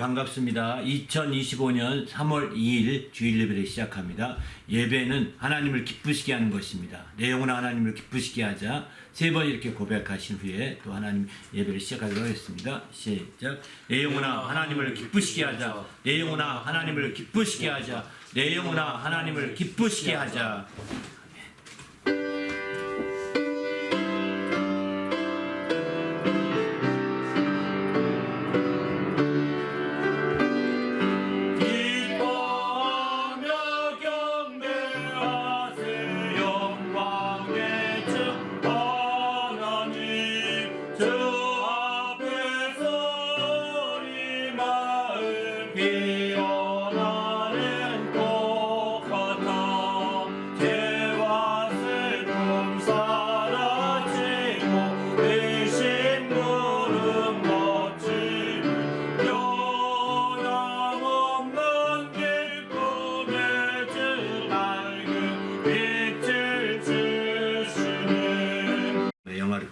반갑습니다. 2025년 3월 2일 주일 예배를 시작합니다. 예배는 하나님을 기쁘시게 하는 것입니다. 내 영혼아 하나님을 기쁘시게 하자. 세 번 이렇게 고백하신 후에 또 하나님 예배를 시작하도록 하겠습니다. 시작. 내 영혼아 하나님을 기쁘시게 하자. 내 영혼아 하나님을 기쁘시게 하자. 내 영혼아 하나님을 기쁘시게 하자.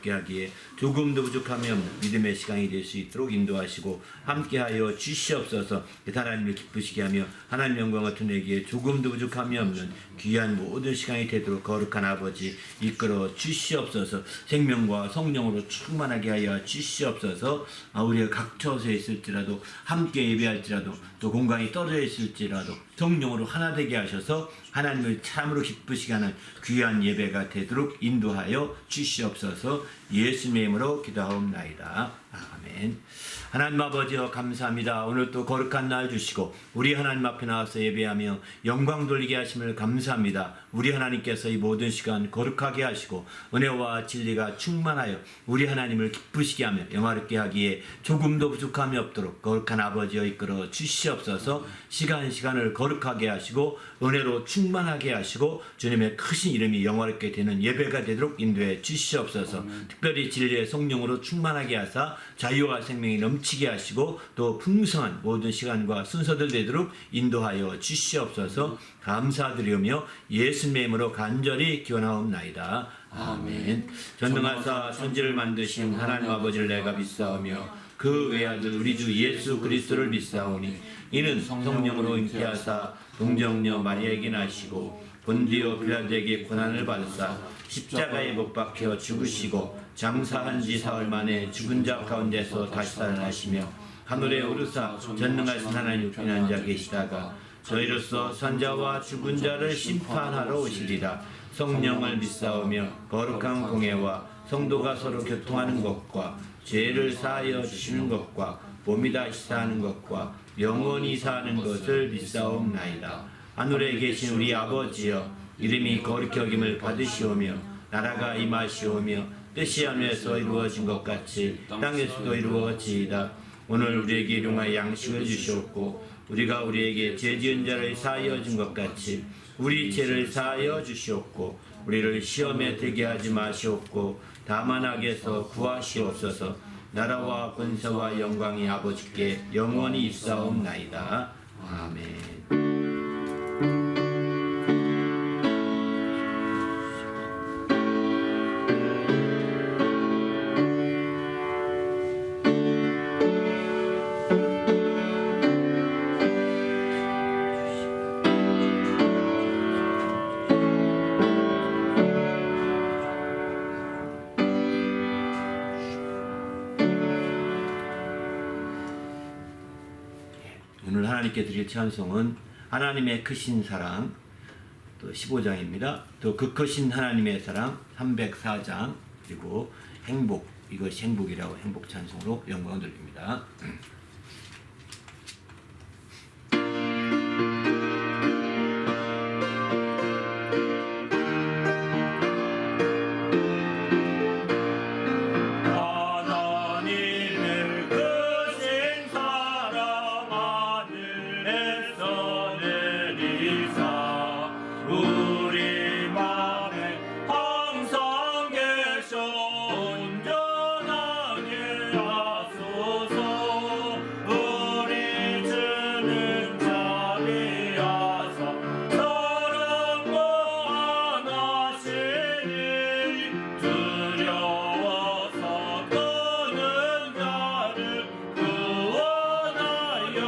하기에 조금도 부족함이 없는 믿음의 시간이 될 수 있도록 인도하시고 함께하여 주시옵소서. 하나님을 기쁘시게 하며 하나님 영광을 드리기에 조금도 부족함이 없는 귀한 모든 시간이 되도록 거룩한 아버지 이끌어 주시옵소서. 생명과 성령으로 충만하게 하여 주시옵소서. 우리가 각처서 있을지라도 함께 예배할지라도 또 공간이 떨어져 있을지라도 성령으로 하나 되게 하셔서 하나님을 참으로 기쁘시게 하는 귀한 예배가 되도록 인도하여 주시옵소서. 예수님의 이름으로 기도하옵나이다. 아멘. 하나님 아버지여 감사합니다. 오늘 또 거룩한 날 주시고 우리 하나님 앞에 나와서 예배하며 영광 돌리게 하심을 감사합니다. 우리 하나님께서 이 모든 시간 거룩하게 하시고 은혜와 진리가 충만하여 우리 하나님을 기쁘시게 하며 영화롭게 하기에 조금도 부족함이 없도록 거룩한 아버지여 이끌어 주시옵소서. 시간을 거룩하게 하시고 은혜로 충만하게 하시고 주님의 크신 이름이 영화롭게 되는 예배가 되도록 인도해 주시옵소서. 특별히 진리의 성령으로 충만하게 하사 자유와 생명이 넘치게 하시고 또 풍성한 모든 시간과 순서들 되도록 인도하여 주시옵소서. 감사드리며 예수님의 이름으로 간절히 기원하옵나이다. 아멘. 전능하사 천지를 만드신 하나님 아버지를 내가 믿사오며 그 외아들 우리 주 예수 그리스도를 믿사오니 이는 성령으로 잉태하사 동정녀 마리아에게 나시고 본디오 빌라도에게 고난을 받으사 십자가에 못 박혀 죽으시고 장사한 지 사흘 만에 죽은 자 가운데서 다시 살아나시며 하늘에 오르사 전능하신 하나님 우편한 자 계시다가 저희로서 산자와 죽은 자를 심판하러 오시리라. 성령을 믿사오며 거룩한 공회와 성도가 서로 교통하는 것과 죄를 사하여 주시는 것과 몸이 다시 사는 것과 영원히 사는 것을 믿사옵나이다. 하늘에 계신 우리 아버지여 이름이 거룩히 여김을 받으시오며 나라가 임하시오며 뜻이 하늘에서 이루어진 것 같이 땅에서도 이루어지이다. 오늘 우리에게 일용할 양식을 주시옵고 우리가 우리에게 죄 지은 자를 사하여 준 것 같이 우리 죄를 사하여 주시옵고 우리를 시험에 들게 하지 마시옵고 다만 악에서 구하시옵소서. 나라와 권세와 영광이 아버지께 영원히 있사옵나이다. 아멘. 오늘 하나님께 드릴 찬송은 하나님의 크신 사랑 또 15장입니다. 또 그 크신 하나님의 사랑 304장 그리고 행복 이것이 행복이라고 행복 찬송으로 영광을 돌립니다. 우리 맘에 항상 계셔 온전하게 하소서. 우리 주는 자비하사 사랑과 안하시니 두려워서 떠는 자를 구원하여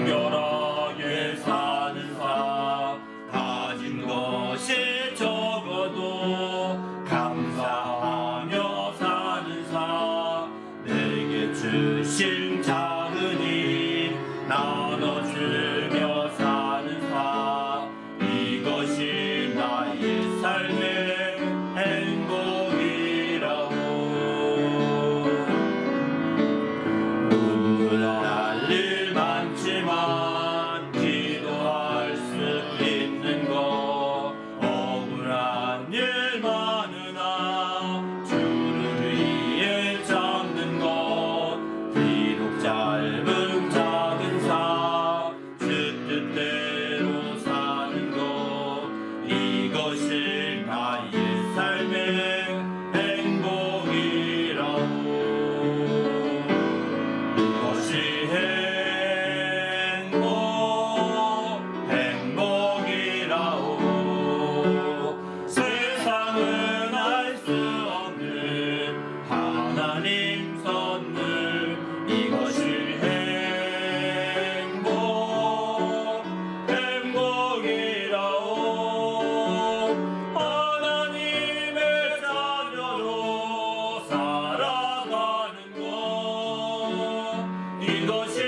정결하게 사는 사 가진 것이 적어도 감사하며 사는 사 내게 주신 작은 일 나눠주며 사는 사 이것이 나의 삶의 행복이라고 눈물 날 일 많지만 기도할 수 있는 것 억울한 일 많으나 주를 위해 잡는 것 비록 짧은 작은 사 주 뜻대로 사는 것 이것이 나의 삶의 행복이라고 이것이 행복이라고 세상은 알 수 없는 하나님 선물 이것이 행복이라고 하나님의 자녀로 살아가는 것 이것이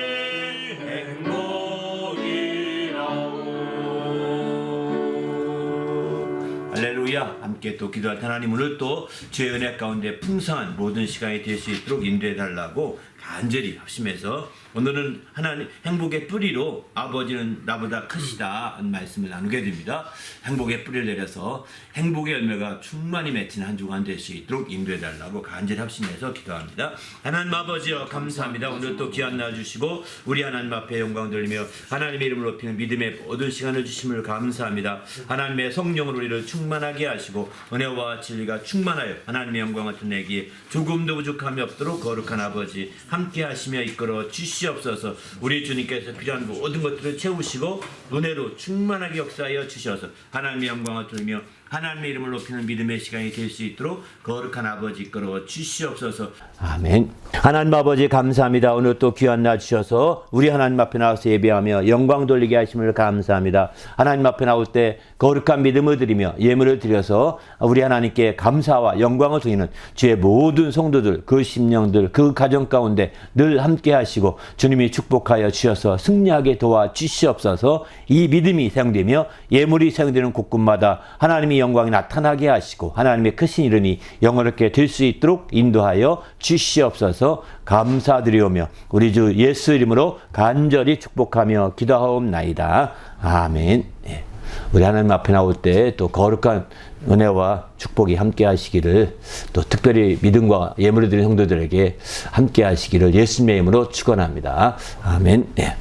행복이라고 할렐루야. 함께 또 기도할 하나님 오늘 또 주의 은혜 가운데 풍성한 모든 시간이 될 수 있도록 인도해 달라고 간절히 합심해서 오늘은 하나님 행복의 뿌리로 아버지는 나보다 크시다 하는 말씀을 나누게 됩니다. 행복의 뿌리를 내려서 행복의 열매가 충만히 맺힌 한 주간 될 수 있도록 인도해 달라고 간절히 합심해서 기도합니다. 하나님 아버지여 감사합니다. 오늘 또 귀한 날 주시고 우리 하나님 앞에 영광 돌리며 하나님의 이름을 높이는 믿음의 모든 시간을 주심을 감사합니다. 하나님의 성령으로 우리를 충만하게 하시고 은혜와 진리가 충만하여 하나님의 영광을 드러내기에 조금도 부족함이 없도록 거룩한 아버지 함께 하시며 이끌어 주시옵소서. 우리 주님께서 필요한 모든 것들을 채우시고 은혜로 충만하게 역사하여 주셔서 하나님의 영광을 돌리며 하나님의 이름을 높이는 믿음의 시간이 될 수 있도록 거룩한 아버지 이끌어 주시옵소서. 아멘. 하나님 아버지 감사합니다. 오늘 또 귀한 날 주셔서 우리 하나님 앞에 나와서 예배하며 영광 돌리게 하심을 감사합니다. 하나님 앞에 나올 때 거룩한 믿음을 드리며 예물을 드려서 우리 하나님께 감사와 영광을 드리는 주의 모든 성도들, 그 심령들, 그 가정 가운데 늘 함께 하시고 주님이 축복하여 주셔서 승리하게 도와 주시옵소서. 이 믿음이 사용되며 예물이 사용되는 곳곳마다 하나님이 영광이 나타나게 하시고 하나님의 크신 이름이 영원하게 될 수 있도록 인도하여 주시옵소서. 감사드리오며 우리 주 예수 이름으로 간절히 축복하며 기도하옵나이다. 아멘. 예. 우리 하나님 앞에 나올 때 또 거룩한 은혜와 축복이 함께 하시기를 또 특별히 믿음과 예물을 드린 성도들에게 함께 하시기를 예수님의 이름으로 축원합니다. 아멘. 예.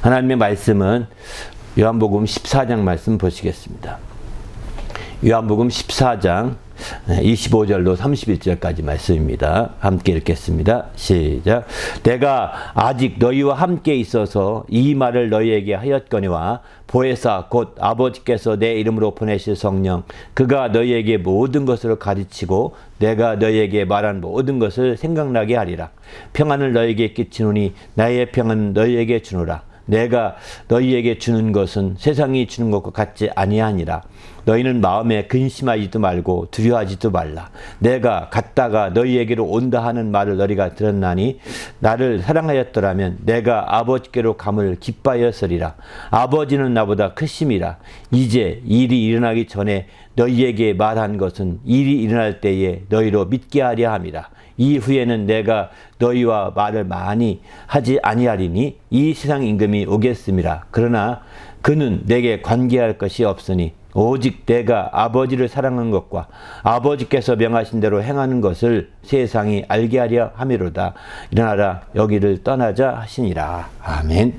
하나님의 말씀은 요한복음 14장 말씀 보시겠습니다. 요한복음 14장 25절로 31절까지 말씀입니다. 함께 읽겠습니다. 시작. 내가 아직 너희와 함께 있어서 이 말을 너희에게 하였거니와 보혜사 곧 아버지께서 내 이름으로 보내실 성령 그가 너희에게 모든 것을 가르치고 내가 너희에게 말한 모든 것을 생각나게 하리라. 평안을 너희에게 끼치노니 나의 평안은 너희에게 주노라. 내가 너희에게 주는 것은 세상이 주는 것과 같지 아니하니라. 너희는 마음에 근심하지도 말고 두려워하지도 말라. 내가 갔다가 너희에게로 온다 하는 말을 너희가 들었나니 나를 사랑하였더라면 내가 아버지께로 감을 기뻐하였으리라. 아버지는 나보다 크심이라. 이제 일이 일어나기 전에 너희에게 말한 것은 일이 일어날 때에 너희로 믿게 하려 함이라. 이후에는 내가 너희와 말을 많이 하지 아니하리니 이 세상 임금이 오겠음이라. 그러나 그는 내게 관계할 것이 없으니 오직 내가 아버지를 사랑하는 것과 아버지께서 명하신 대로 행하는 것을 세상이 알게 하려 함이로다. 일어나라 여기를 떠나자 하시니라. 아멘.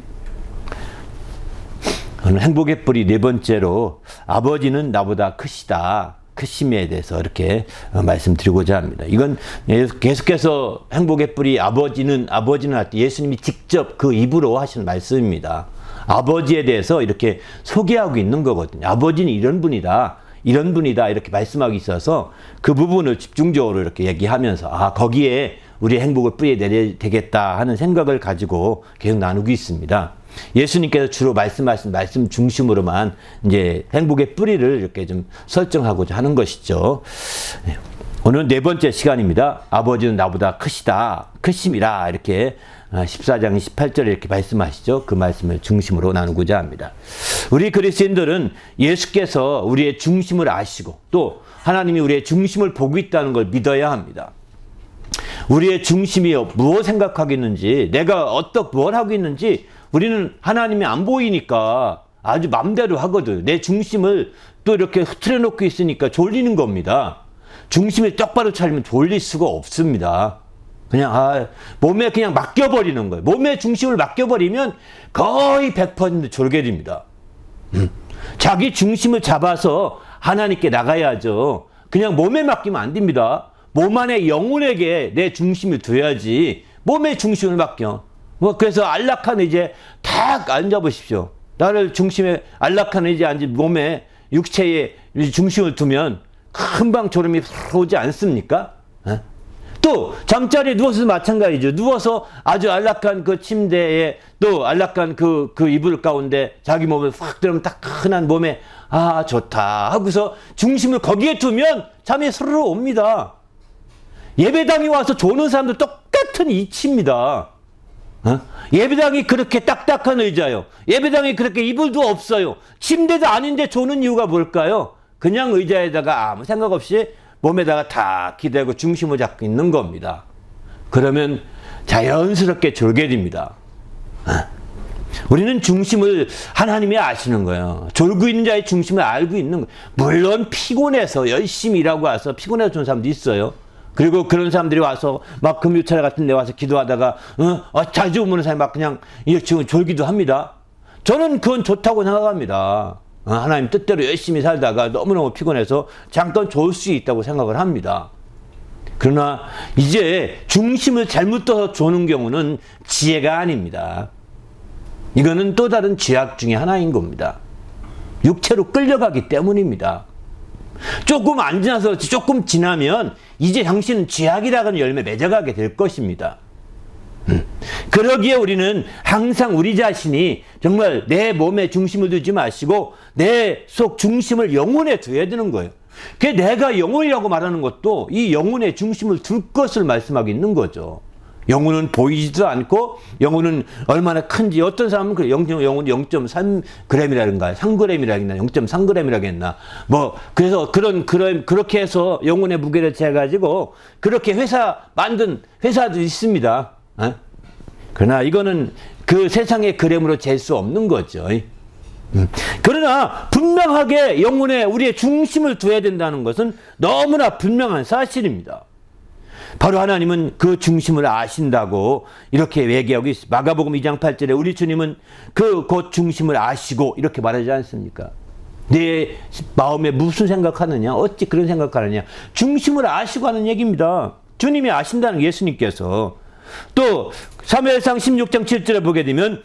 오늘 행복의 뿌리 네 번째로 아버지는 나보다 크시다. 크심에 대해서 이렇게 말씀드리고자 합니다. 이건 계속해서 행복의 뿌리 아버지는 할 때 예수님이 직접 그 입으로 하시는 말씀입니다. 아버지에 대해서 이렇게 소개하고 있는 거거든요. 아버지는 이런 분이다. 이렇게 말씀하고 있어서 그 부분을 집중적으로 이렇게 얘기하면서 거기에 우리 행복을 뿌려야 되겠다 하는 생각을 가지고 계속 나누고 있습니다. 예수님께서 주로 말씀하신 말씀 중심으로만 이제 행복의 뿌리를 이렇게 좀 설정하고자 하는 것이죠. 오늘 네 번째 시간입니다. 아버지는 나보다 크심이라 이렇게 14장 18절에 이렇게 말씀하시죠. 그 말씀을 중심으로 나누고자 합니다. 우리 그리스도인들은 예수께서 우리의 중심을 아시고 또 하나님이 우리의 중심을 보고 있다는 걸 믿어야 합니다. 우리의 중심이 무엇 생각하고 있는지, 내가 뭘 하고 있는지 우리는 하나님이 안 보이니까 아주 맘대로 하거든. 내 중심을 또 이렇게 흐트려 놓고 있으니까 졸리는 겁니다. 중심이 똑바로 차리면 졸릴 수가 없습니다. 그냥 몸에 그냥 맡겨버리는 거예요. 몸의 중심을 맡겨버리면 거의 100% 졸게 됩니다. 자기 중심을 잡아서 하나님께 나가야죠. 그냥 몸에 맡기면 안 됩니다. 몸 안에 영혼에게 내 중심을 둬야지 몸의 중심을 맡겨. 그래서 안락한 의지에 탁 앉아보십시오. 나를 중심에 안락한 의지에 앉은 몸에 육체에 중심을 두면 금방 졸음이 오지 않습니까? 또 잠자리에 누워서도 마찬가지죠. 누워서 아주 안락한 그 침대에 또 안락한 그 이불 가운데 자기 몸을 확 들으면 따끈한 몸에 좋다 하고서 중심을 거기에 두면 잠이 스르르 옵니다. 예배당에 와서 조는 사람도 똑같은 이치입니다. 예배당이 그렇게 딱딱한 의자요. 예배당이 그렇게 이불도 없어요. 침대도 아닌데 조는 이유가 뭘까요? 그냥 의자에다가 아무 생각 없이 몸에다가 다 기대고 중심을 잡고 있는 겁니다. 그러면 자연스럽게 졸게 됩니다. 우리는 중심을 하나님이 아시는 거예요. 졸고 있는 자의 중심을 알고 있는 거예요. 물론 피곤해서 열심히 일하고 와서 피곤해서 좋은 사람도 있어요. 그리고 그런 사람들이 와서 막 금요철 같은 데 와서 기도하다가 자주 오는 사람이 막 그냥 지금 졸기도 합니다. 저는 그건 좋다고 생각합니다. 하나님 뜻대로 열심히 살다가 너무너무 피곤해서 잠깐 졸 수 있다고 생각을 합니다. 그러나 이제 중심을 잘못 떠서 조는 경우는 지혜가 아닙니다. 이거는 또 다른 죄악 중에 하나인 겁니다. 육체로 끌려가기 때문입니다. 조금 안 지나서 조금 지나면 이제 당신은 죄악이라는 열매 맺어가게 될 것입니다. 그러기에 우리는 항상 우리 자신이 정말 내 몸에 중심을 두지 마시고 내 속 중심을 영혼에 둬야 되는 거예요. 그 내가 영혼이라고 말하는 것도 이 영혼의 중심을 둘 것을 말씀하고 있는 거죠. 영혼은 보이지도 않고 영혼은 얼마나 큰지 어떤 사람은 그 영혼 0.3g이라든가 3g이라겠나 0.3g이라겠나 그래서 그렇게 해서 영혼의 무게를 재가지고 그렇게 만든 회사도 있습니다. 그러나 이거는 그 세상의 그램으로 잴 수 없는 거죠. 그러나 분명하게 영혼에 우리의 중심을 둬야 된다는 것은 너무나 분명한 사실입니다. 바로 하나님은 그 중심을 아신다고 이렇게 얘기하고 있습니다. 마가복음 2장 8절에 우리 주님은 곧 중심을 아시고 이렇게 말하지 않습니까? 내 마음에 무슨 생각하느냐? 어찌 그런 생각하느냐? 중심을 아시고 하는 얘기입니다. 주님이 아신다는 예수님께서. 또 사무엘상 16장 7절에 보게 되면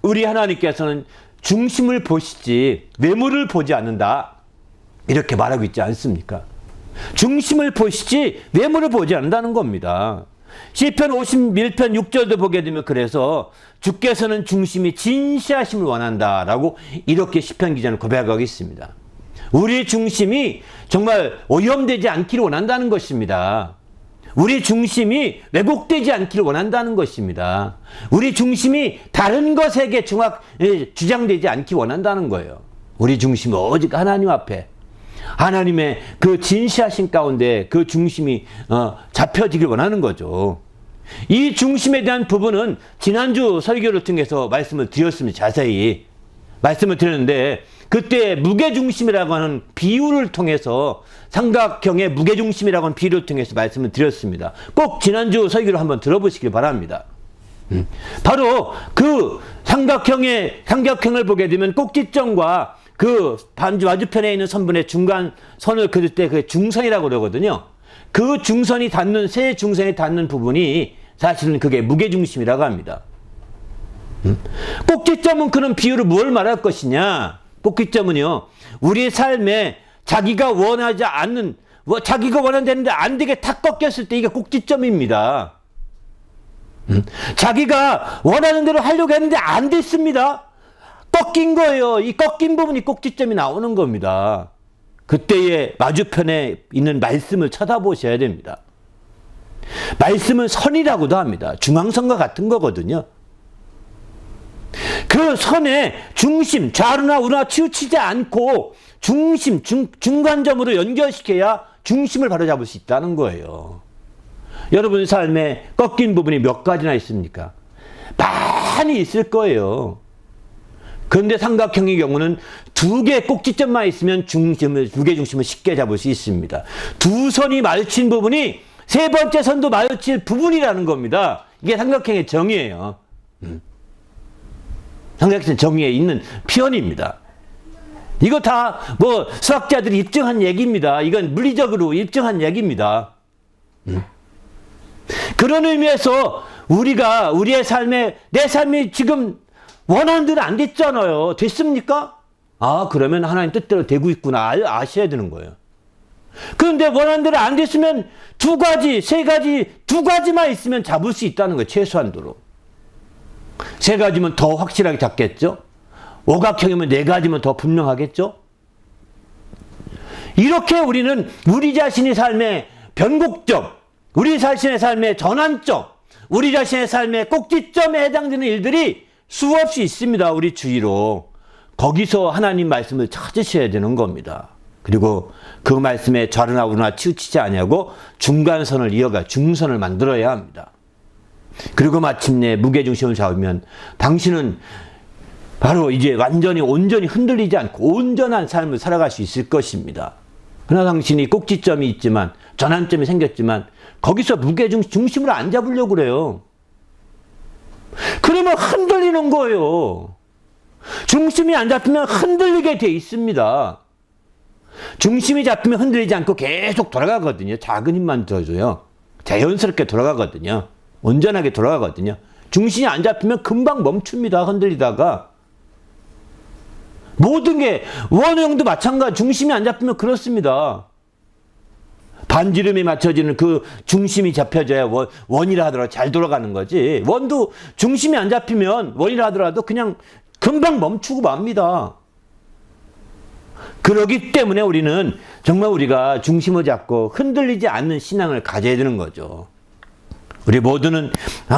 우리 하나님께서는 중심을 보시지 외모를 보지 않는다 이렇게 말하고 있지 않습니까? 중심을 보시지 외모를 보지 않는다는 겁니다. 시편 51편 6절도 보게 되면 그래서 주께서는 중심이 진시하심을 원한다라고 이렇게 시편 기자는 고백하고 있습니다. 우리의 중심이 정말 오염되지 않기를 원한다는 것입니다. 우리 중심이 왜곡되지 않기를 원한다는 것입니다. 우리 중심이 다른 것에게 주장되지 않기 원한다는 거예요. 우리 중심이 오직 하나님 앞에 하나님의 그 진시하신 가운데 그 중심이 잡혀지길 원하는 거죠. 이 중심에 대한 부분은 지난주 설교를 통해서 말씀을 드렸습니다. 자세히 말씀을 드렸는데 그때 무게중심이라고 하는 비유를 통해서 삼각형의 무게중심이라고 하는 비유를 통해서 말씀을 드렸습니다. 꼭 지난주 설교를 한번 들어보시길 바랍니다. 바로 그 삼각형을 보게 되면 꼭지점과 그 마주편에 있는 선분의 중간 선을 그릴 때 그게 중선이라고 그러거든요. 그 중선이 닿는 세 중선이 닿는 부분이 사실은 그게 무게중심이라고 합니다. 꼭지점은 그런 비유로 뭘 말할 것이냐? 꼭지점은요, 우리의 삶에 자기가 원하지 않는, 자기가 원하는데 안 되게 탁 꺾였을 때 이게 꼭지점입니다. 자기가 원하는 대로 하려고 했는데 안 됐습니다. 꺾인 거예요. 이 꺾인 부분이 꼭지점이 나오는 겁니다. 그때의 마주편에 있는 말씀을 쳐다보셔야 됩니다. 말씀은 선이라고도 합니다. 중앙선과 같은 거거든요. 그 선의 중심, 좌우나 우나 치우치지 않고 중심, 중간점으로 연결시켜야 중심을 바로잡을 수 있다는 거예요. 여러분 삶에 꺾인 부분이 몇 가지나 있습니까? 많이 있을 거예요. 그런데 삼각형의 경우는 두 개의 꼭지점만 있으면 무게 중심을 쉽게 잡을 수 있습니다. 두 선이 마주친 부분이 세 번째 선도 마주칠 부분이라는 겁니다. 이게 삼각형의 정의예요. 삼각형 정의에 있는 표현입니다. 이거 다 뭐 수학자들이 입증한 얘기입니다. 이건 물리적으로 입증한 얘기입니다. 그런 의미에서 우리가 우리의 삶에 내 삶이 지금 원하는 대로 안 됐잖아요. 됐습니까? 아, 그러면 하나님 뜻대로 되고 있구나 아셔야 되는 거예요. 그런데 원하는 대로 안 됐으면 두 가지, 세 가지, 두 가지만 있으면 잡을 수 있다는 거예요. 최소한도로. 세 가지면 더 확실하게 잡겠죠? 오각형이면 네 가지면 더 분명하겠죠? 이렇게 우리는 우리 자신의 삶의 변곡점, 우리 자신의 삶의 전환점, 우리 자신의 삶의 꼭지점에 해당되는 일들이 수없이 있습니다. 우리 주위로. 거기서 하나님 말씀을 찾으셔야 되는 겁니다. 그리고 그 말씀에 좌우나 우나 치우치지 아니하고 중간선을 이어가 중선을 만들어야 합니다. 그리고 마침내 무게중심을 잡으면 당신은 바로 이제 완전히 온전히 흔들리지 않고 온전한 삶을 살아갈 수 있을 것입니다. 그러나 당신이 꼭지점이 있지만 전환점이 생겼지만 거기서 무게중심을 안 잡으려고 그래요. 그러면 흔들리는 거예요. 중심이 안 잡히면 흔들리게 돼 있습니다. 중심이 잡히면 흔들리지 않고 계속 돌아가거든요. 작은 힘만 들어줘요. 자연스럽게 돌아가거든요. 온전하게 돌아가거든요. 중심이 안 잡히면 금방 멈춥니다. 흔들리다가. 모든 게 원형도 마찬가지. 중심이 안 잡히면 그렇습니다. 반지름이 맞춰지는 그 중심이 잡혀져야 원이라 하더라도 잘 돌아가는 거지. 원도 중심이 안 잡히면 원이라 하더라도 그냥 금방 멈추고 맙니다. 그러기 때문에 우리는 정말 우리가 중심을 잡고 흔들리지 않는 신앙을 가져야 되는 거죠. 우리 모두는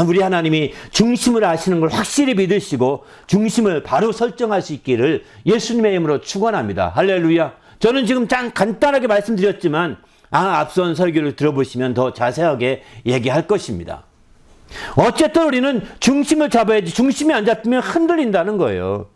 우리 하나님이 중심을 아시는 걸 확실히 믿으시고 중심을 바로 설정할 수 있기를 예수님의 이름으로 축원합니다. 할렐루야. 저는 지금 간단하게 말씀드렸지만 앞선 설교를 들어보시면 더 자세하게 얘기할 것입니다. 어쨌든 우리는 중심을 잡아야지 중심이 안 잡히면 흔들린다는 거예요.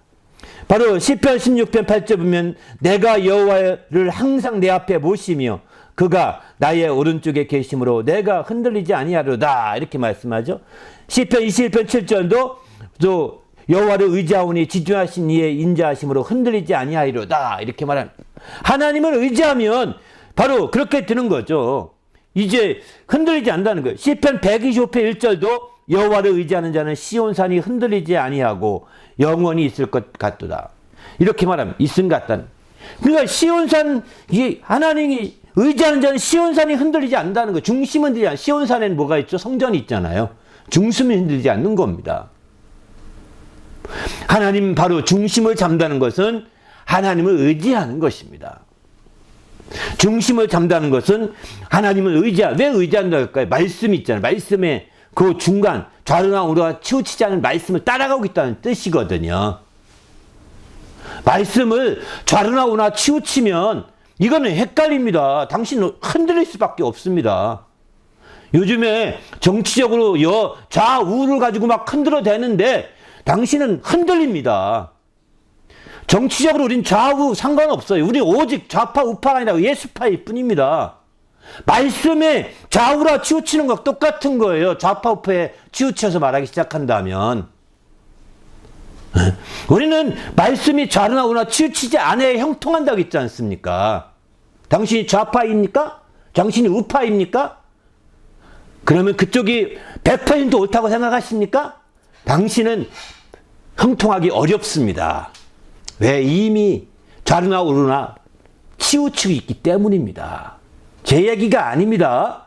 바로 시편 16편 8절 보면 내가 여호와를 항상 내 앞에 모시며 그가 나의 오른쪽에 계심으로 내가 흔들리지 아니하리로다 이렇게 말씀하죠. 시편 21편 7절도 또 여호와를 의지하오니 지존하신 이의 인자하심으로 흔들리지 아니하리로다 이렇게 말합니다. 하나님을 의지하면 바로 그렇게 되는 거죠. 이제 흔들리지 않는다는 거예요. 시편 125편 1절도 여호와를 의지하는 자는 시온산이 흔들리지 아니하고 영원히 있을 것 같도다. 이렇게 말하면 있음 같다는. 그러니까 시온산, 하나님이 의지하는 자는 시온산이 흔들리지 않는다는 거예요. 중심은 흔들리지 않아요. 시온산에는 뭐가 있죠? 성전이 있잖아요. 중심이 흔들리지 않는 겁니다. 하나님 바로 중심을 잡는다는 것은 하나님을 의지하는 것입니다. 중심을 잡는다는 것은 하나님을 왜 의지한다고 할까요? 말씀이 있잖아요. 말씀에 그 중간 좌우나 우나 치우치지 않은 말씀을 따라가고 있다는 뜻이거든요. 말씀을 좌우나 우나 치우치면 이거는 헷갈립니다. 당신은 흔들릴 수밖에 없습니다. 요즘에 정치적으로 좌우를 가지고 막 흔들어대는데 당신은 흔들립니다. 정치적으로 우린 좌우 상관없어요. 우리 오직 좌파 우파가 아니라 예수파일 뿐입니다. 말씀에 좌우라 치우치는 것 똑같은 거예요. 좌파 우파에 치우쳐서 말하기 시작한다면 우리는 말씀이 좌우나 우나 치우치지 않아야 형통한다고 했지 않습니까? 당신이 좌파입니까? 당신이 우파입니까? 그러면 그쪽이 100% 옳다고 생각하십니까? 당신은 형통하기 어렵습니다. 왜? 이미 좌우나 우나 치우치고 있기 때문입니다. 제 얘기가 아닙니다.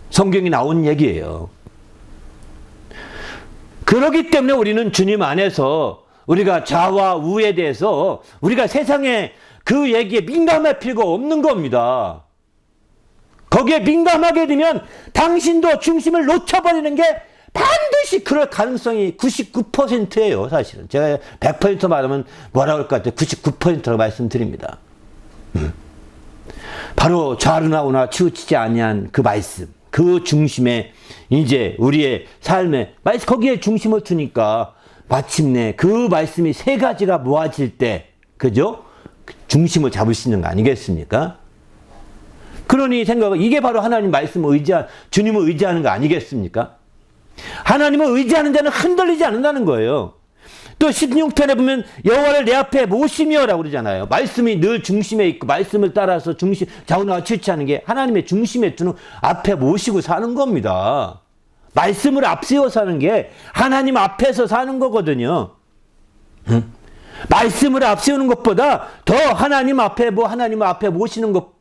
성경이 나온 얘기예요. 그렇기 때문에 우리는 주님 안에서 우리가 좌와 우에 대해서 우리가 세상에 그 얘기에 민감할 필요가 없는 겁니다. 거기에 민감하게 되면 당신도 중심을 놓쳐버리는 게 반드시 그럴 가능성이 99%예요, 사실은. 제가 100% 말하면 뭐라고 할 것 같아요? 99%라고 말씀드립니다. 바로 좌우나 우나 치우치지 아니한 그 말씀, 그 중심에 이제 우리의 삶에 거기에 중심을 두니까 마침내 그 말씀이 세 가지가 모아질 때, 그죠? 중심을 잡을 수 있는 거 아니겠습니까? 그러니 이게 바로 하나님 말씀을 주님을 의지하는 거 아니겠습니까? 하나님을 의지하는 자는 흔들리지 않는다는 거예요. 또 16편에 보면 여호와를 내 앞에 모시며라고 그러잖아요. 말씀이 늘 중심에 있고 말씀을 따라서 좌우나 치우치하는 게 하나님의 중심에 두는 앞에 모시고 사는 겁니다. 말씀을 앞세워 사는 게 하나님 앞에서 사는 거거든요. 말씀을 앞세우는 것보다 더 하나님 앞에 모시는 것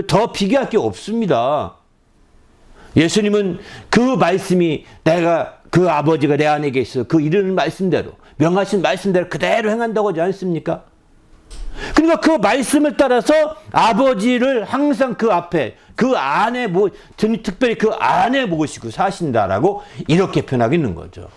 더 비교할 게 없습니다. 예수님은 그 말씀이 그 아버지가 내 안에 계셔서 그 이르는 말씀대로 명하신 말씀대로 그대로 행한다고 하지 않습니까? 그러니까 그 말씀을 따라서 아버지를 항상 그 앞에 그 안에 특별히 그 안에 모시고 사신다라고 이렇게 표현하고 있는 거죠.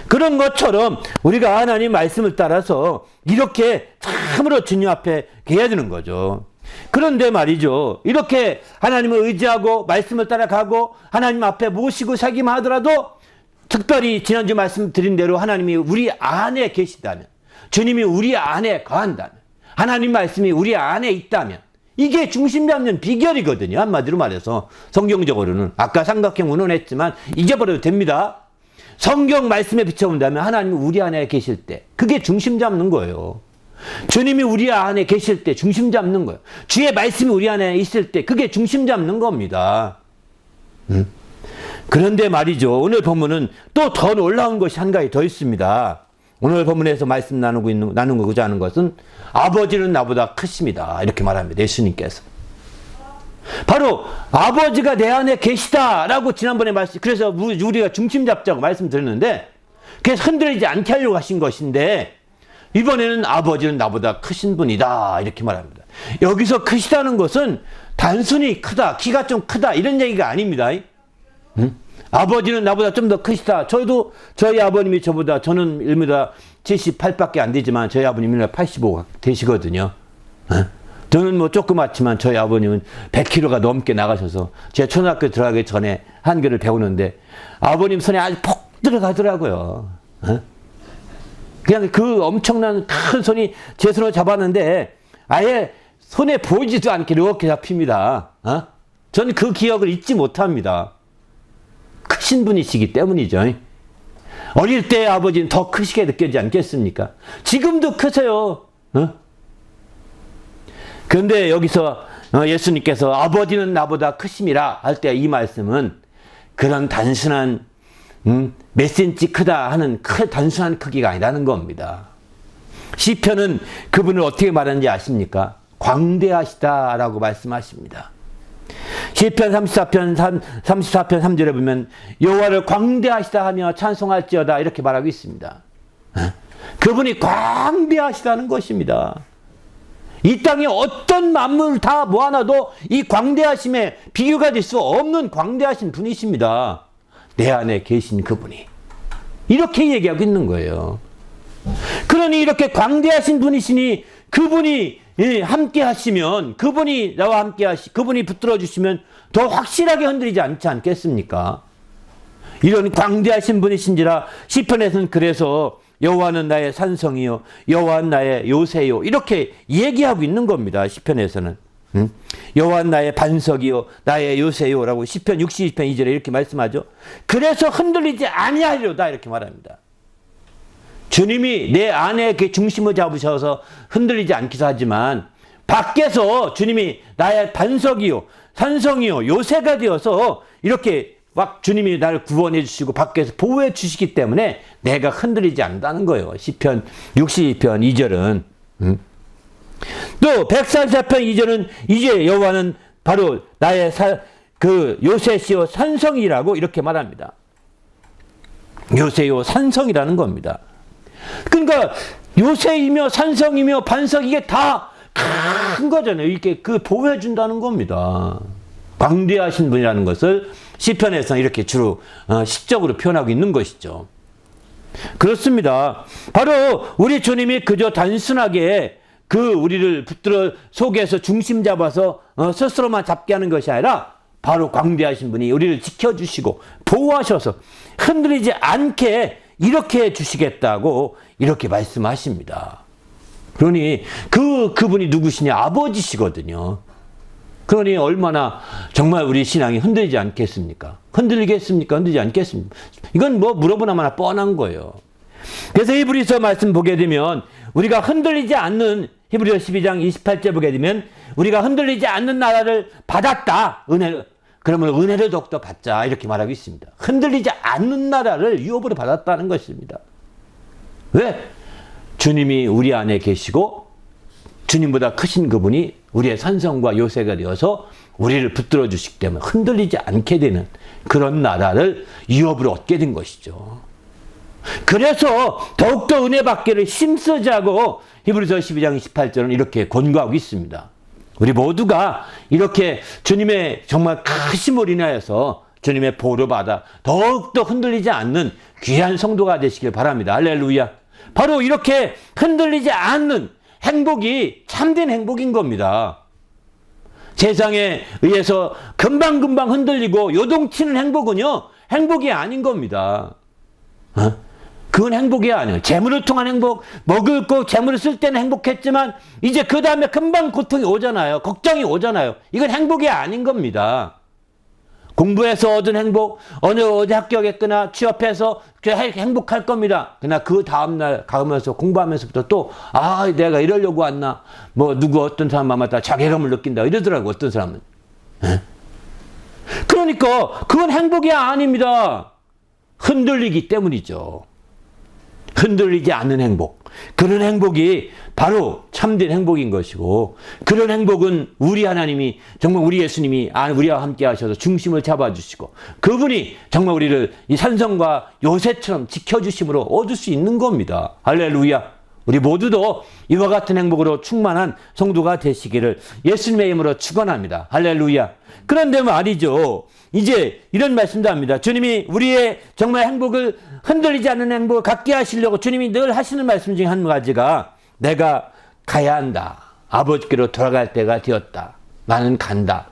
그런 것처럼 우리가 하나님 말씀을 따라서 이렇게 참으로 주님 앞에 해야 되는 거죠. 그런데 말이죠. 이렇게 하나님을 의지하고 말씀을 따라가고 하나님 앞에 모시고 살기만 하더라도 특별히 지난주 말씀드린 대로 하나님이 우리 안에 계시다면, 주님이 우리 안에 거한다면, 하나님 말씀이 우리 안에 있다면 이게 중심 잡는 비결이거든요. 한마디로 말해서 성경적으로는 아까 삼각형 운운했지만 잊어버려도 됩니다. 성경 말씀에 비춰본다면 하나님이 우리 안에 계실 때 그게 중심 잡는 거예요. 주님이 우리 안에 계실 때 중심 잡는 거예요. 주의 말씀이 우리 안에 있을 때 그게 중심 잡는 겁니다. 그런데 말이죠. 오늘 본문은 또 더 놀라운 것이 한 가지 더 있습니다. 오늘 본문에서 말씀 나누고자 하는 것은 아버지는 나보다 크십니다. 이렇게 말합니다. 예수님께서. 바로 아버지가 내 안에 계시다라고 지난번에 그래서 우리가 중심 잡자고 말씀드렸는데 그래서 흔들리지 않게 하려고 하신 것인데 이번에는 아버지는 나보다 크신 분이다 이렇게 말합니다. 여기서 크시다는 것은 단순히 크다, 키가 좀 크다 이런 얘기가 아닙니다. 아버지는 나보다 좀 더 크시다. 저희 아버님이 저는 1m 78밖에 안 되지만 저희 아버님은 85 되시거든요. 저는 조그맣지만 저희 아버님은 100kg가 넘게 나가셔서 제가 초등학교 들어가기 전에 한글을 배우는데 아버님 손에 아주 폭 들어가더라고요. 그냥 그 엄청난 큰 손이 제 손을 잡았는데 아예 손에 보이지도 않게 이렇게 잡힙니다. 저는 그 기억을 잊지 못합니다. 크신 분이시기 때문이죠. 어릴 때 아버지는 더 크시게 느껴지지 않겠습니까? 지금도 크세요. 그런데 여기서 예수님께서 아버지는 나보다 크심이라 할 때 이 말씀은 그런 단순한 몇 센치 크다 하는 단순한 크기가 아니라는 겁니다. 시편은 그분을 어떻게 말하는지 아십니까? 광대하시다라고 말씀하십니다. 시편 34편 3절에 보면 여호와를 광대하시다 하며 찬송할지어다 이렇게 말하고 있습니다. 그분이 광대하시다는 것입니다. 이 땅에 어떤 만물을 다 모아놔도 이 광대하심에 비교가 될 수 없는 광대하신 분이십니다. 내 안에 계신 그분이. 이렇게 얘기하고 있는 거예요. 그러니 이렇게 광대하신 분이시니 그분이 함께 하시면 그분이 나와 함께 그분이 붙들어 주시면 더 확실하게 흔들리지 않지 않겠습니까? 이런 광대하신 분이신지라 시편에서는 그래서 여호와는 나의 산성이요 여호와는 나의 요새요 이렇게 얘기하고 있는 겁니다. 시편에서는 여호와는 나의 반석이요 나의 요새요라고 시편 62편 2절에 이렇게 말씀하죠. 그래서 흔들리지 아니하리로다 이렇게 말합니다. 주님이 내 안에 중심을 잡으셔서 흔들리지 않기도 하지만 밖에서 주님이 나의 반석이요 산성이요 요새가 되어서 이렇게 막 주님이 나를 구원해 주시고 밖에서 보호해 주시기 때문에 내가 흔들리지 않는다는 거예요. 시편 62편 2절은. 또 144편 2절은 이제 여호와는 바로 나의 요새시요 산성이라고 이렇게 말합니다. 요새요 산성이라는 겁니다. 그러니까 요새이며 산성이며 반석 이게 다 큰 거잖아요. 이렇게 그 보호해 준다는 겁니다. 광대하신 분이라는 것을 시편에서 이렇게 주로 시적으로 표현하고 있는 것이죠. 그렇습니다. 바로 우리 주님이 그저 단순하게 그 우리를 붙들어 속에서 중심 잡아서 스스로만 잡게 하는 것이 아니라 바로 광대하신 분이 우리를 지켜주시고 보호하셔서 흔들리지 않게 이렇게 해주시겠다고 이렇게 말씀하십니다. 그러니 그분이 누구시냐? 아버지시거든요. 그러니 얼마나 정말 우리 신앙이 흔들리지 않겠습니까? 흔들리겠습니까? 흔들리지 않겠습니까? 이건 뭐 물어보나마나 뻔한 거예요. 그래서 히브리서 말씀 보게 되면 우리가 흔들리지 않는 히브리서 12장 28절 보게 되면 우리가 흔들리지 않는 나라를 받았다. 그러면 은혜를 더욱더 받자 이렇게 말하고 있습니다. 흔들리지 않는 나라를 유업으로 받았다는 것입니다. 왜? 주님이 우리 안에 계시고 주님보다 크신 그분이 우리의 산성과 요새가 되어서 우리를 붙들어 주시기 때문에 흔들리지 않게 되는 그런 나라를 유업으로 얻게 된 것이죠. 그래서 더욱더 은혜 받기를 힘쓰자고 히브리서 12장 28절은 이렇게 권고하고 있습니다. 우리 모두가 이렇게 주님의 정말 크심을 인하여서 주님의 보호를 받아 더욱더 흔들리지 않는 귀한 성도가 되시길 바랍니다. 할렐루야. 바로 이렇게 흔들리지 않는 행복이 참된 행복인 겁니다. 세상에 의해서 금방금방 흔들리고 요동치는 행복은요, 행복이 아닌 겁니다. 그건 행복이 아니에요. 재물을 통한 행복, 먹을 거, 재물을 쓸 때는 행복했지만 이제 그 다음에 금방 고통이 오잖아요. 걱정이 오잖아요. 이건 행복이 아닌 겁니다. 공부해서 얻은 행복, 어디 합격했거나 취업해서 행복할 겁니다. 그러나 그 다음날 가면서 공부하면서부터 또, 내가 이러려고 왔나? 누구 어떤 사람마다 자괴감을 느낀다. 이러더라고, 어떤 사람은. 그러니까 그건 행복이 아닙니다. 흔들리기 때문이죠. 흔들리지 않는 행복. 그런 행복이 바로 참된 행복인 것이고, 그런 행복은 우리 하나님이, 정말 우리 예수님이 우리와 함께 하셔서 중심을 잡아주시고, 그분이 정말 우리를 이 산성과 요새처럼 지켜주심으로 얻을 수 있는 겁니다. 할렐루야. 우리 모두도 이와 같은 행복으로 충만한 성도가 되시기를 예수님의 이름으로 축원합니다. 할렐루야. 그런데 말이죠. 이제 이런 말씀도 합니다. 주님이 우리의 정말 행복을 흔들리지 않는 행복을 갖게 하시려고 주님이 늘 하시는 말씀 중에 한 가지가 내가 가야 한다. 아버지께로 돌아갈 때가 되었다. 나는 간다.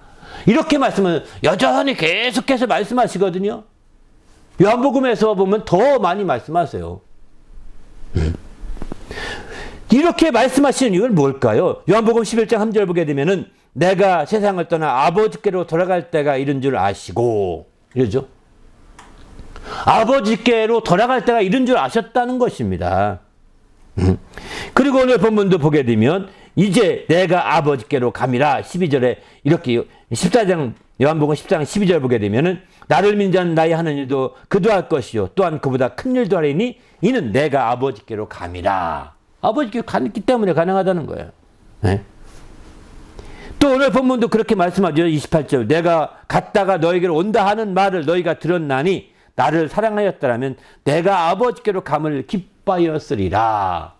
이렇게 말씀을 여전히 계속해서 말씀하시거든요. 요한복음에서 보면 더 많이 말씀하세요. 이렇게 말씀하시는 이유는 뭘까요? 요한복음 11장 3절 보게 되면은 내가 세상을 떠나 아버지께로 돌아갈 때가 이른 줄 아시고 이러죠. 아버지께로 돌아갈 때가 이른 줄 아셨다는 것입니다. 그리고 오늘 본문도 보게 되면 이제 내가 아버지께로 감이라 12절에 이렇게 14장 요한복음 14장 12절 보게 되면은 나를 믿는 자는 나의 하는 일도 그도 할 것이요 또한 그보다 큰 일도 하리니 이는 내가 아버지께로 감이라. 아버지께로 갔기 때문에 가능하다는 거예요. 네? 또 오늘 본문도 그렇게 말씀하죠. 28절 내가 갔다가 너에게로 온다 하는 말을 너희가 들었나니 나를 사랑하였더라면 내가 아버지께로 감을 기뻐하였으리라.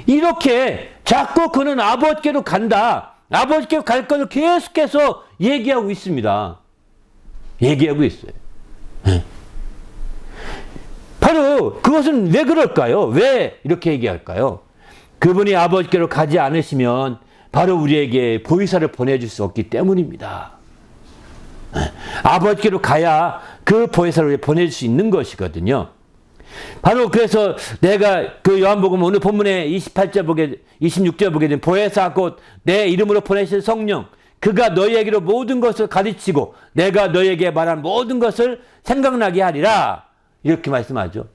이렇게 자꾸 그는 아버지께로 간다. 아버지께로 갈 것을 계속해서 얘기하고 있습니다. 얘기하고 있어요. 네. 바로 그것은 왜 그럴까요? 왜 이렇게 얘기할까요? 그분이 아버지께로 가지 않으시면 바로 우리에게 보혜사를 보내줄 수 없기 때문입니다. 아버지께로 가야 그 보혜사를 보내줄 수 있는 것이거든요. 바로 그래서 내가 그 요한복음 오늘 본문에 26절 보게 된 보혜사 곧 내 이름으로 보내실 성령 그가 너희에게로 모든 것을 가르치고 내가 너희에게 말한 모든 것을 생각나게 하리라. 이렇게 말씀하죠.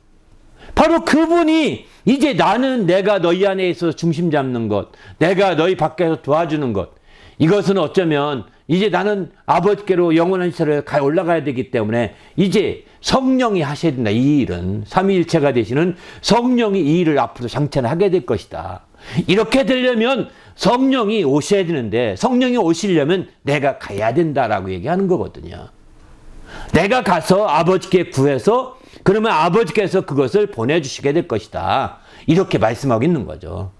바로 그분이 이제 나는 내가 너희 안에 있어서 중심 잡는 것, 내가 너희 밖에서 도와주는 것, 이것은 어쩌면 이제 나는 아버지께로 영원한 시설에 올라가야 되기 때문에 이제 성령이 하셔야 된다. 이 일은 삼위일체가 되시는 성령이 이 일을 앞으로 장차는 하게 될 것이다. 이렇게 되려면 성령이 오셔야 되는데 성령이 오시려면 내가 가야 된다라고 얘기하는 거거든요. 내가 가서 아버지께 구해서 그러면 아버지께서 그것을 보내주시게 될 것이다. 이렇게 말씀하고 있는 거죠.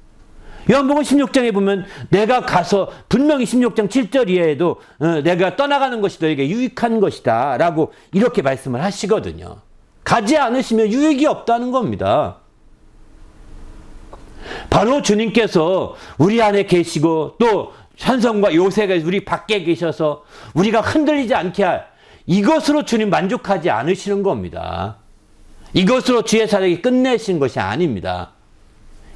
요한복음 16장에 보면 내가 가서 분명히 16장 7절 이하에도 내가 떠나가는 것이 너에게 유익한 것이다 라고 이렇게 말씀을 하시거든요. 가지 않으시면 유익이 없다는 겁니다. 바로 주님께서 우리 안에 계시고 또 산성과 요새가 우리 밖에 계셔서 우리가 흔들리지 않게 할 이것으로 주님 만족하지 않으시는 겁니다. 이것으로 주의 사역이 끝내신 것이 아닙니다.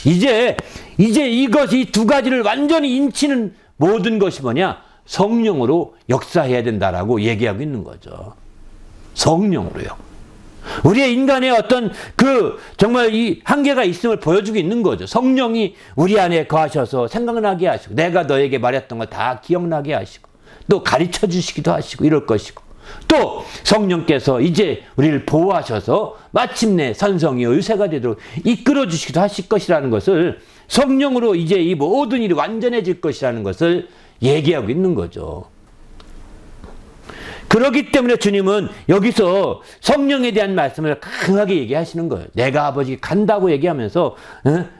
이제 이 두 가지를 완전히 인치는 모든 것이 뭐냐? 성령으로 역사해야 된다라고 얘기하고 있는 거죠. 성령으로요. 우리의 인간의 어떤 정말 이 한계가 있음을 보여주고 있는 거죠. 성령이 우리 안에 거하셔서 생각나게 하시고, 내가 너에게 말했던 거 다 기억나게 하시고, 또 가르쳐 주시기도 하시고, 이럴 것이고, 또 성령께서 이제 우리를 보호하셔서 마침내 선성이요 유세가 되도록 이끌어 주시기도 하실 것이라는 것을, 성령으로 이제 이 모든 일이 완전해질 것이라는 것을 얘기하고 있는 거죠. 그렇기 때문에 주님은 여기서 성령에 대한 말씀을 강하게 얘기하시는 거예요. 내가 아버지 간다고 얘기하면서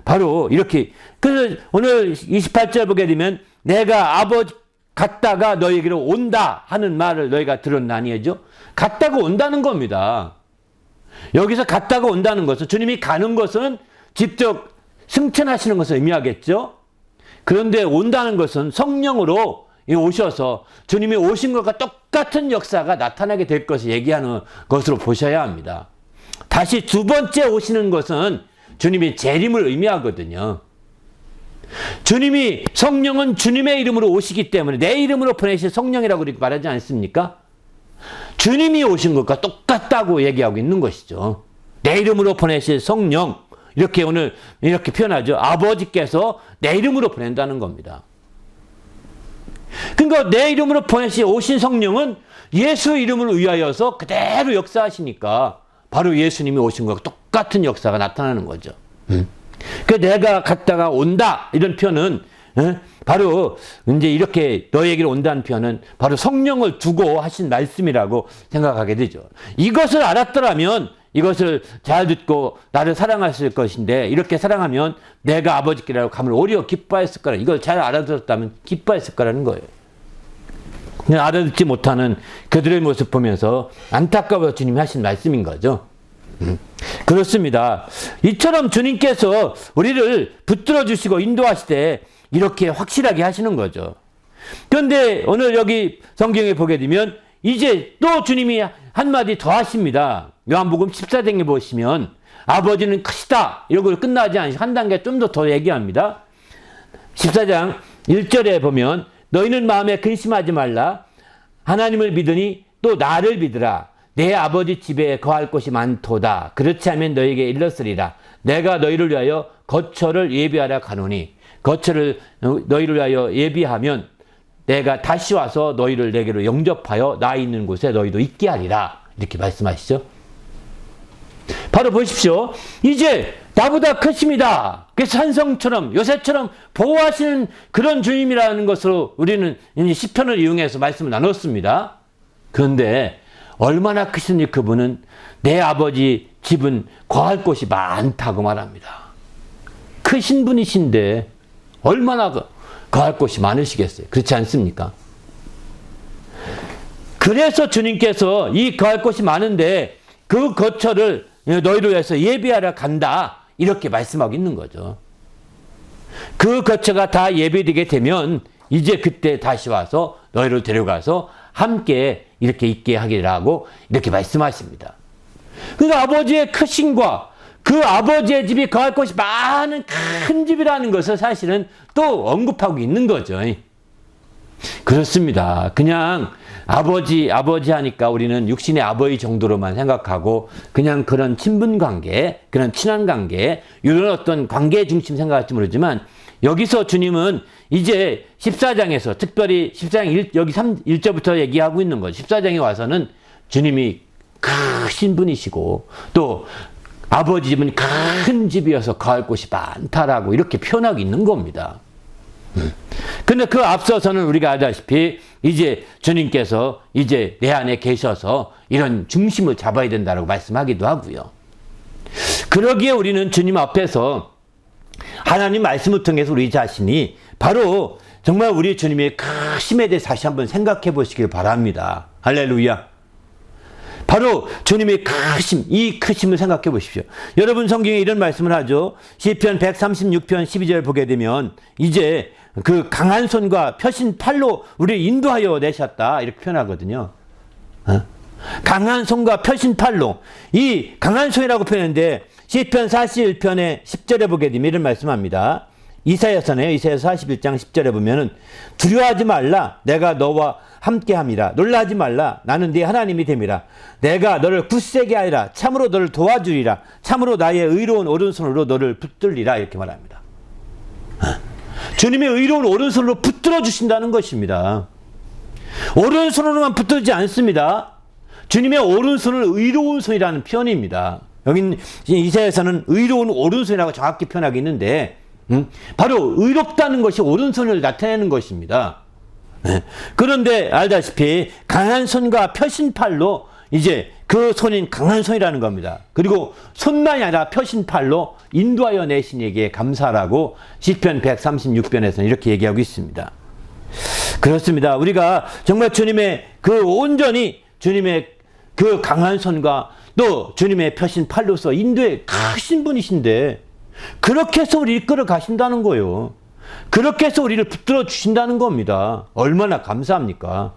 바로 이렇게. 그래서 오늘 28절 보게 되면 내가 아버지 갔다가 너에게로 온다 하는 말을 너희가 들었나니죠. 갔다가 온다는 겁니다. 여기서 갔다가 온다는 것은, 주님이 가는 것은 직접 승천하시는 것을 의미하겠죠. 그런데 온다는 것은 성령으로 오셔서 주님이 오신 것과 똑같은 역사가 나타나게 될 것을 얘기하는 것으로 보셔야 합니다. 다시 두 번째 오시는 것은 주님이 재림을 의미하거든요. 주님이, 성령은 주님의 이름으로 오시기 때문에 내 이름으로 보내신 성령이라고 이렇게 말하지 않습니까? 주님이 오신 것과 똑같다고 얘기하고 있는 것이죠. 내 이름으로 보내신 성령, 이렇게 오늘 이렇게 표현하죠. 아버지께서 내 이름으로 보낸다는 겁니다. 그러니까 내 이름으로 오신 성령은 예수 이름을 위하여서 그대로 역사하시니까 바로 예수님이 오신 것과 똑같은 역사가 나타나는 거죠. 그 내가 갔다가 온다 이런 표현은 바로 이제 이렇게 너에게로 온다는 표현은 바로 성령을 두고 하신 말씀이라고 생각하게 되죠. 이것을 알았더라면 이것을 잘 듣고 나를 사랑하실 것인데, 이렇게 사랑하면 내가 아버지께라고 감을 오히려 기뻐했을 거라. 이걸 잘 알아들었다면 기뻐했을 거라는 거예요. 알아듣지 못하는 그들의 모습 보면서 안타까워 주님이 하신 말씀인 거죠. 그렇습니다. 이처럼 주님께서 우리를 붙들어 주시고 인도하시되 이렇게 확실하게 하시는 거죠. 그런데 오늘 여기 성경에 보게 되면 이제 또 주님이 한마디 더 하십니다. 요한복음 14장에 보시면 아버지는 크시다 이러고 끝나지 않으시고 한 단계 좀 더 얘기합니다. 14장 1절에 보면 너희는 마음에 근심하지 말라. 하나님을 믿으니 또 나를 믿으라. 내 아버지 집에 거할 곳이 많도다. 그렇지 않으면 너희에게 일렀으리라. 내가 너희를 위하여 거처를 예비하라 가노니, 거처를 너희를 위하여 예비하면 내가 다시 와서 너희를 내게로 영접하여 나 있는 곳에 너희도 있게 하리라. 이렇게 말씀하시죠. 바로 보십시오. 이제 나보다 크십니다. 그래서 산성처럼 요새처럼 보호하시는 그런 주님이라는 것으로 우리는 이제 시편을 이용해서 말씀을 나눴습니다. 그런데 얼마나 크신지 그분은 내 아버지 집은 거할 곳이 많다고 말합니다. 크신 분이신데 얼마나 거할 곳이 많으시겠어요. 그렇지 않습니까? 그래서 주님께서 이 거할 곳이 많은데 그 거처를 너희를 위해서 예비하러 간다. 이렇게 말씀하고 있는 거죠. 그 거처가 다 예비되게 되면 이제 그때 다시 와서 너희를 데려가서 함께 이렇게 있게 하기라고 이렇게 말씀하십니다. 그러니까 아버지의 크심과 그 아버지의 집이 거할 곳이 많은 큰 집이라는 것을 사실은 또 언급하고 있는 거죠. 그렇습니다. 그냥 아버지 하니까 우리는 육신의 아버지 정도로만 생각하고 그냥 그런 친분 관계, 그런 친한 관계, 이런 어떤 관계 중심 생각할지 모르지만 여기서 주님은 이제 14장에서 특별히 14장 여기 1절부터 얘기하고 있는 거죠. 14장에 와서는 주님이 크신 분이시고 또 아버지 집은 큰 집이어서 거할 곳이 많다라고 이렇게 표현하고 있는 겁니다. 근데 그 앞서서는 우리가 알다시피 이제 주님께서 이제 내 안에 계셔서 이런 중심을 잡아야 된다고 말씀하기도 하고요. 그러기에 우리는 주님 앞에서 하나님 말씀을 통해서 우리 자신이 바로 정말 우리 주님의 크심에 대해서 다시 한번 생각해 보시길 바랍니다. 할렐루야. 바로 주님의 크심, 이 크심을 생각해 보십시오. 여러분 성경에 이런 말씀을 하죠. 시편 136편 12절 보게 되면 이제 그 강한 손과 펴신 팔로 우리를 인도하여 내셨다 이렇게 표현하거든요. 강한 손과 펴신 팔로, 이 강한 손이라고 표현했는데 시편 41편의 10절에 보게 되면 이런 말씀합니다. 이사야서네요. 이사야서 41장 10절에 보면은 두려워하지 말라 내가 너와 함께함이라. 놀라지 말라 나는 네 하나님이 됨이라. 내가 너를 굳세게 하리라. 참으로 너를 도와주리라. 참으로 나의 의로운 오른손으로 너를 붙들리라. 이렇게 말합니다. 주님의 의로운 오른손으로 붙들어 주신다는 것입니다. 오른손으로만 붙들지 않습니다. 주님의 오른손을 의로운 손이라는 표현입니다. 여긴 이사야서는 의로운 오른손이라고 정확히 표현하고 있는데 바로 의롭다는 것이 오른손을 나타내는 것입니다. 그런데 알다시피 강한 손과 펴신 팔로 이제 그 손인 강한 손이라는 겁니다. 그리고 손만이 아니라 펴신 팔로 인도하여 내신 이에게 감사라고 시편 136편에서는 이렇게 얘기하고 있습니다. 그렇습니다. 우리가 정말 주님의 그 온전히 주님의 그 강한 손과 또 주님의 펴신 팔로서 인도에 크신 분이신데 그렇게 해서 우리를 이끌어 가신다는 거예요. 그렇게 해서 우리를 붙들어 주신다는 겁니다. 얼마나 감사합니까?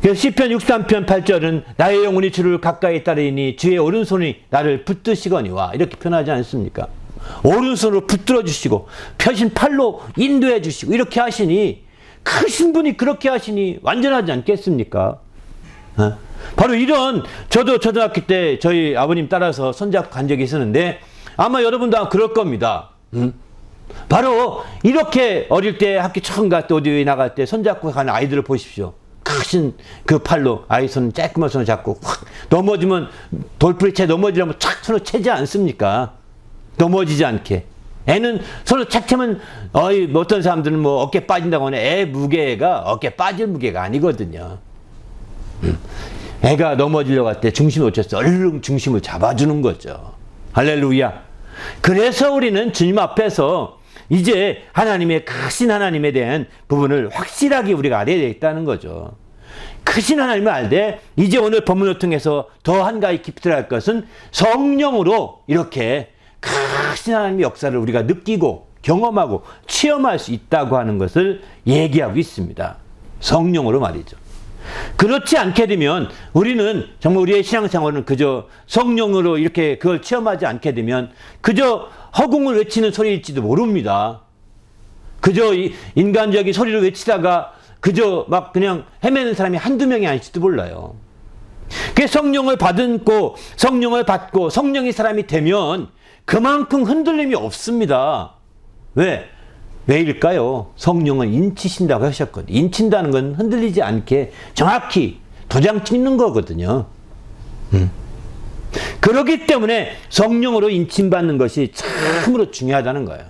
시편 63편 8절은 나의 영혼이 주를 가까이 따르니 주의 오른손이 나를 붙드시거니와 이렇게 표현하지 않습니까? 오른손으로 붙들어 주시고 펴신 팔로 인도해 주시고 이렇게 하시니 크신 분이 그렇게 하시니 완전하지 않겠습니까? 바로 이런, 저도 초등학교 때 저희 아버님 따라서 손잡고 간 적이 있었는데 아마 여러분도 아마 그럴 겁니다. 바로 이렇게 어릴 때 학교 처음 갈 때 어디 나갈 때 손잡고 가는 아이들을 보십시오. 크신 그 팔로 아이 손 쬐끄만 손을 잡고 확 넘어지면 돌부리채 넘어지려면 착 손을 채지 않습니까? 넘어지지 않게. 애는 손을 착 채면 어떤 사람들은 뭐 어깨 빠진다고 하네. 애 무게가 어깨 빠질 무게가 아니거든요. 애가 넘어지려고 할 때 중심을 놓쳤어. 얼른 중심을 잡아주는 거죠. 할렐루야. 그래서 우리는 주님 앞에서 이제 하나님의 크신 하나님에 대한 부분을 확실하게 우리가 알아야 되겠다는 거죠. 크신 하나님을 알되 이제 오늘 본문을 통해서 더 한 가지 깊이 들어갈 것은 성령으로 이렇게 크신 하나님의 역사를 우리가 느끼고 경험하고 체험할 수 있다고 하는 것을 얘기하고 있습니다. 성령으로 말이죠. 그렇지 않게 되면 우리는 정말 우리의 신앙생활은 그저 성령으로 이렇게 그걸 체험하지 않게 되면 그저 허공을 외치는 소리일지도 모릅니다. 그저 인간적인 소리를 외치다가 그저 막 그냥 헤매는 사람이 한두 명이 아닐지도 몰라요. 그 성령을 받고 성령이 사람이 되면 그만큼 흔들림이 없습니다. 왜? 왜일까요? 성령은 인치신다고 하셨거든요. 인친다는 건 흔들리지 않게 정확히 도장 찍는 거거든요. 그렇기 때문에 성령으로 인침받는 것이 참으로 중요하다는 거예요.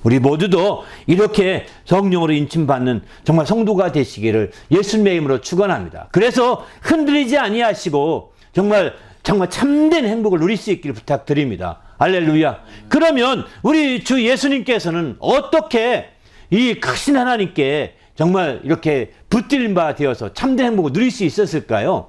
우리 모두도 이렇게 성령으로 인침받는 정말 성도가 되시기를 예수님의 이름으로 축원합니다. 그래서 흔들리지 아니하시고 정말 참된 행복을 누릴 수 있기를 부탁드립니다. 할렐루야. 그러면 우리 주 예수님께서는 어떻게 이 크신 하나님께 정말 이렇게 붙들린 바 되어서 참된 행복을 누릴 수 있었을까요?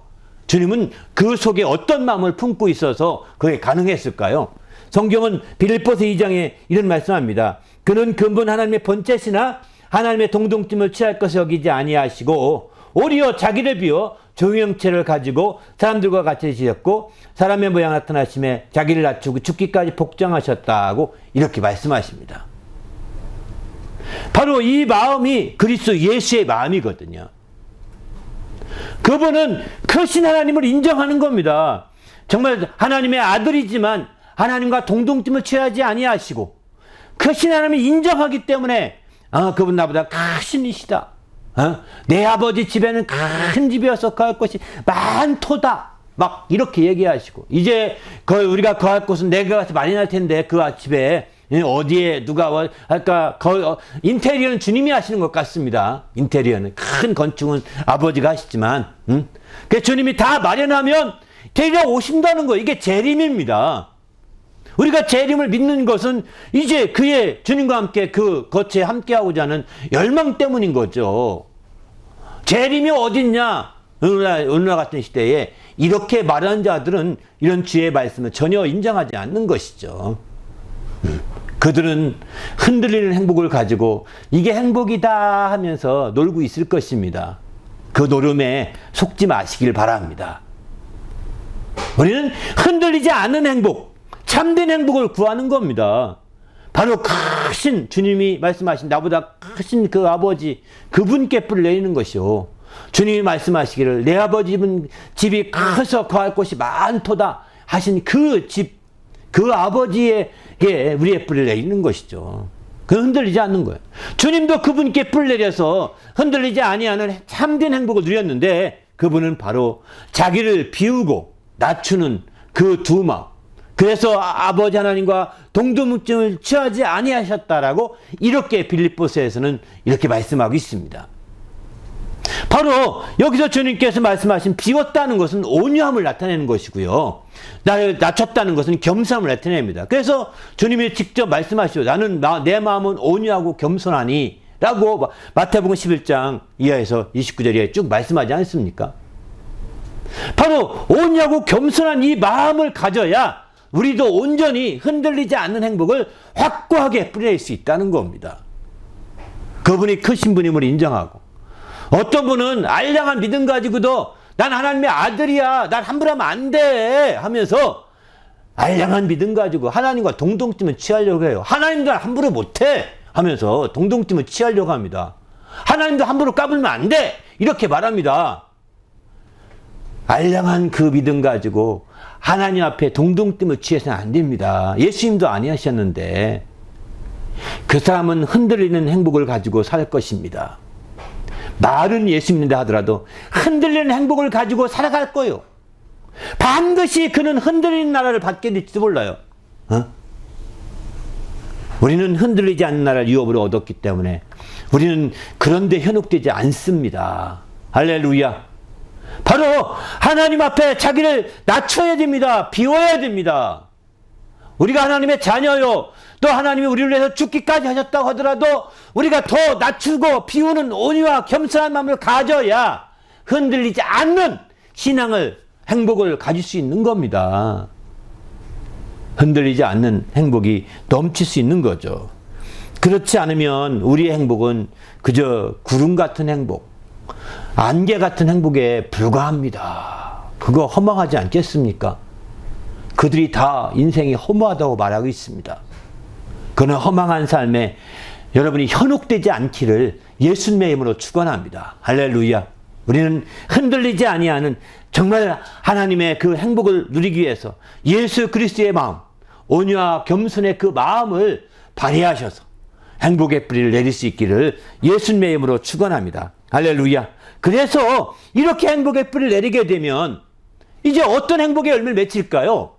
주님은 그 속에 어떤 마음을 품고 있어서 그게 가능했을까요? 성경은 빌립보서 2장에 이런 말씀합니다. 그는 근본 하나님의 본체시나 하나님의 동동쯤을 취할 것을 여기지 아니하시고 오히려 자기를 비워 종형체를 가지고 사람들과 같이 지었고 사람의 모양 나타나심에 자기를 낮추고 죽기까지 복종하셨다고 이렇게 말씀하십니다. 바로 이 마음이 그리스도 예수의 마음이거든요. 그분은 크신 하나님을 인정하는 겁니다. 정말 하나님의 아들이지만 하나님과 동동쯤을 취하지 아니하시고 크신 하나님을 인정하기 때문에 그분 나보다 크신 이시다. 내 아버지 집에는 큰 집이어서 거할 것이 많도다. 막 이렇게 얘기하시고 이제 우리가 거할 곳은 내가 가서 많이 날 텐데 그 집에 어디에 누가 할까? 인테리어는 주님이 하시는 것 같습니다. 인테리어는 큰 건축은 아버지가 하시지만, 그 주님이 다 마련하면 데리러 오신다는 거. 이게 재림입니다. 우리가 재림을 믿는 것은 이제 그의 주님과 함께 그 거처에 함께하고자 하는 열망 때문인 거죠. 재림이 어딨냐? 오늘날 같은 시대에 이렇게 말하는 자들은 이런 주의 말씀을 전혀 인정하지 않는 것이죠. 그들은 흔들리는 행복을 가지고 이게 행복이다 하면서 놀고 있을 것입니다. 그 노름에 속지 마시길 바랍니다. 우리는 흔들리지 않는 행복, 참된 행복을 구하는 겁니다. 바로 크신 주님이 말씀하신 나보다 크신 그 아버지, 그분께 뿔을 내리는 것이요. 주님이 말씀하시기를 내 아버지 집이 커서 거할 곳이 많도다 하신 그 집, 그 아버지에게 우리의 뿔을 내리는 것이죠. 그 흔들리지 않는 거예요. 주님도 그분께 뿔 내려서 흔들리지 아니하는 참된 행복을 누렸는데 그분은 바로 자기를 비우고 낮추는 그 두 마음. 그래서 아버지 하나님과 동등증을 취하지 아니하셨다라고 이렇게 빌립보서에서는 이렇게 말씀하고 있습니다. 바로 여기서 주님께서 말씀하신 비웠다는 것은 온유함을 나타내는 것이고요. 나를 낮췄다는 것은 겸손함을 나타냅니다. 그래서 주님이 직접 말씀하시죠. 내 마음은 온유하고 겸손하니 라고 마태복음 11장 이하에서 29절에 쭉 말씀하지 않습니까? 바로 온유하고 겸손한 이 마음을 가져야 우리도 온전히 흔들리지 않는 행복을 확고하게 뿌릴 수 있다는 겁니다. 그분이 크신 분임을 인정하고 어떤 분은 알량한 믿음 가지고도 난 하나님의 아들이야, 난 함부로 하면 안 돼 하면서 알량한 믿음 가지고 하나님과 동등쯤을 취하려고 해요. 하나님도 함부로 못해 하면서 동등쯤을 취하려고 합니다. 하나님도 함부로 까불면 안 돼 이렇게 말합니다. 알량한 그 믿음 가지고 하나님 앞에 동등뜸을 취해서는 안 됩니다. 예수님도 아니하셨는데 그 사람은 흔들리는 행복을 가지고 살 것입니다. 말은 예수 믿는다 하더라도 흔들리는 행복을 가지고 살아갈 거예요. 반드시 그는 흔들리는 나라를 받게 될지도 몰라요. 우리는 흔들리지 않는 나라를 유업으로 얻었기 때문에 우리는 그런데 현혹되지 않습니다. 할렐루야. 바로 하나님 앞에 자기를 낮춰야 됩니다. 비워야 됩니다. 우리가 하나님의 자녀요. 또 하나님이 우리를 위해서 죽기까지 하셨다고 하더라도 우리가 더 낮추고 비우는 온유와 겸손한 마음을 가져야 흔들리지 않는 신앙을, 행복을 가질 수 있는 겁니다. 흔들리지 않는 행복이 넘칠 수 있는 거죠. 그렇지 않으면 우리의 행복은 그저 구름 같은 행복, 안개 같은 행복에 불과합니다. 그거 허망하지 않겠습니까? 그들이 다 인생이 허무하다고 말하고 있습니다. 그는 허망한 삶에 여러분이 현혹되지 않기를 예수님의 이름으로 축원합니다. 할렐루야. 우리는 흔들리지 아니하는 정말 하나님의 그 행복을 누리기 위해서 예수 그리스도의 마음, 온유와 겸손의 그 마음을 발휘하셔서 행복의 뿌리를 내릴 수 있기를 예수님의 이름으로 축원합니다. 할렐루야. 그래서 이렇게 행복의 뿌리를 내리게 되면 이제 어떤 행복의 열매를 맺힐까요?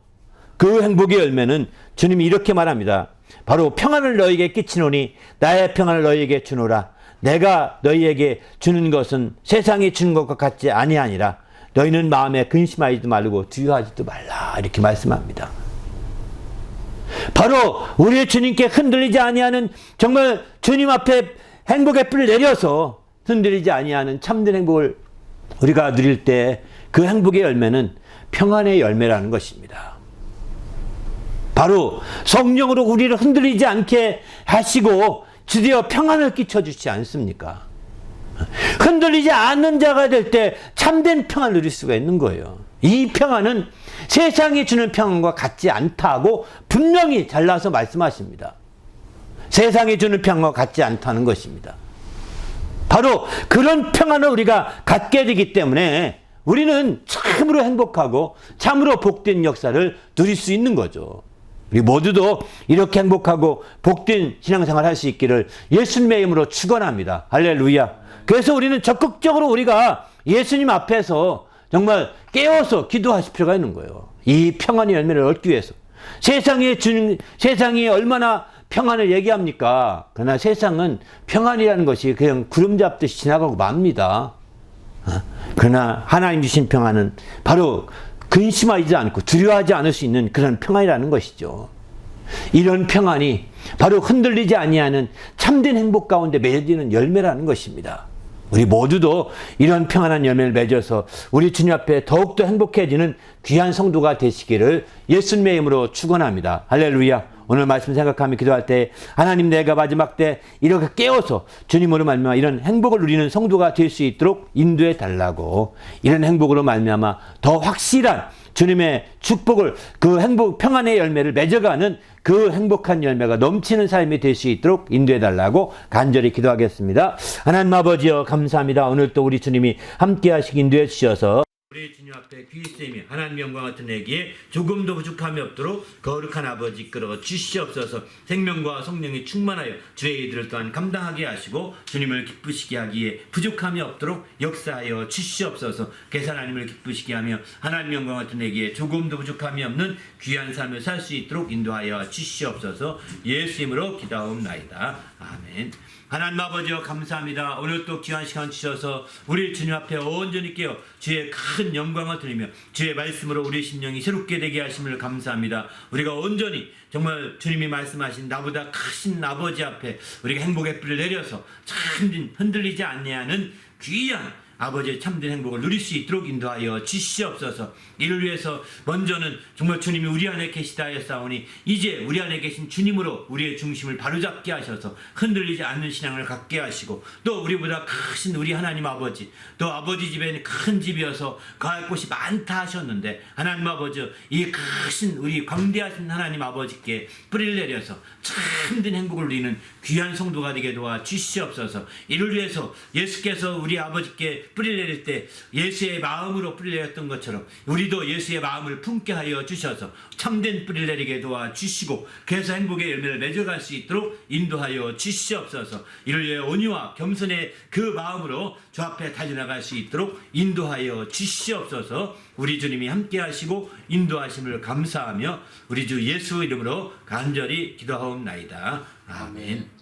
그 행복의 열매는 주님이 이렇게 말합니다. 바로 평안을 너희에게 끼치노니 나의 평안을 너희에게 주노라. 내가 너희에게 주는 것은 세상이 주는 것과 같지 아니하니라. 너희는 마음에 근심하지도 말고 두려워하지도 말라. 이렇게 말씀합니다. 바로 우리의 주님께 흔들리지 아니하는 정말 주님 앞에 행복의 뿔을 내려서 흔들리지 아니하는 참된 행복을 우리가 누릴 때 그 행복의 열매는 평안의 열매라는 것입니다. 바로 성령으로 우리를 흔들리지 않게 하시고 드디어 평안을 끼쳐주지 않습니까? 흔들리지 않는 자가 될 때 참된 평안을 누릴 수가 있는 거예요. 이 평안은 세상이 주는 평안과 같지 않다고 분명히 잘라서 말씀하십니다. 세상이 주는 평안과 같지 않다는 것입니다. 바로 그런 평안을 우리가 갖게 되기 때문에 우리는 참으로 행복하고 참으로 복된 역사를 누릴 수 있는 거죠. 우리 모두도 이렇게 행복하고 복된 신앙생활을 할 수 있기를 예수님의 이름으로 축원합니다. 할렐루야. 그래서 우리는 적극적으로 우리가 예수님 앞에서 정말 깨워서 기도하실 필요가 있는 거예요. 이 평안의 열매를 얻기 위해서 세상이 얼마나 평안을 얘기합니까? 그러나 세상은 평안이라는 것이 그냥 구름 잡듯이 지나가고 맙니다. 그러나 하나님 주신 평안은 바로 근심하지 않고 두려워하지 않을 수 있는 그런 평안이라는 것이죠. 이런 평안이 바로 흔들리지 아니하는 참된 행복 가운데 맺어지는 열매라는 것입니다. 우리 모두도 이런 평안한 열매를 맺어서 우리 주님 앞에 더욱더 행복해지는 귀한 성도가 되시기를 예수님의 이름으로 축원합니다. 할렐루야. 오늘 말씀 생각하며 기도할 때 하나님, 내가 마지막 때 이렇게 깨워서 주님으로 말미암아 이런 행복을 누리는 성도가 될 수 있도록 인도해 달라고, 이런 행복으로 말미암아 더 확실한 주님의 축복을, 그 행복 평안의 열매를 맺어가는 그 행복한 열매가 넘치는 삶이 될 수 있도록 인도해 달라고 간절히 기도하겠습니다. 하나님 아버지여, 감사합니다. 오늘 또 우리 주님이 함께 하시기 인도해 주셔서 우리 주님 앞에 귀쓰이며 하나님 영광 같은 내기에 조금도 부족함이 없도록 거룩한 아버지 이끌어 주시옵소서. 생명과 성령이 충만하여 주의 일들을 또한 감당하게 하시고 주님을 기쁘시게 하기에 부족함이 없도록 역사하여 주시옵소서. 그래서 하나님을 기쁘시게 하며 하나님 영광 같은 내기에 조금도 부족함이 없는 귀한 삶을 살 수 있도록 인도하여 주시옵소서. 예수 이름으로 기도하옵나이다. 아멘. 하나님 아버지여, 감사합니다. 오늘 또 귀한 시간 주셔서 우리 주님 앞에 온전히 깨어 주의 큰 영광을 드리며 주의 말씀으로 우리 심령이 새롭게 되게 하심을 감사합니다. 우리가 온전히 정말 주님이 말씀하신 나보다 크신 아버지 앞에 우리가 행복의 뿌리를 내려서 참 흔들리지 않냐는 귀한 아버지의 참된 행복을 누릴 수 있도록 인도하여 주시옵소서. 이를 위해서 먼저는 정말 주님이 우리 안에 계시다 하였사오니 이제 우리 안에 계신 주님으로 우리의 중심을 바로잡게 하셔서 흔들리지 않는 신앙을 갖게 하시고, 또 우리보다 크신 우리 하나님 아버지, 또 아버지 집에는 큰 집이어서 거할 곳이 많다 하셨는데, 하나님 아버지, 이 크신 우리 광대하신 하나님 아버지께 뿌리를 내려서 참된 행복을 누리는 귀한 성도가 되게 도와 주시옵소서. 이를 위해서 예수께서 우리 아버지께 뿌리를 내릴 때 예수의 마음으로 뿌리를 내렸던 것처럼 우리도 예수의 마음을 품게 하여 주셔서 참된 뿌리를 내리게 도와 주시고, 그래서 행복의 열매를 맺어갈 수 있도록 인도하여 주시옵소서. 이를 위해 온유와 겸손의 그 마음으로 주 앞에 달려나갈 수 있도록 인도하여 주시옵소서. 우리 주님이 함께 하시고 인도하심을 감사하며 우리 주 예수 이름으로 간절히 기도하옵나이다. 아멘.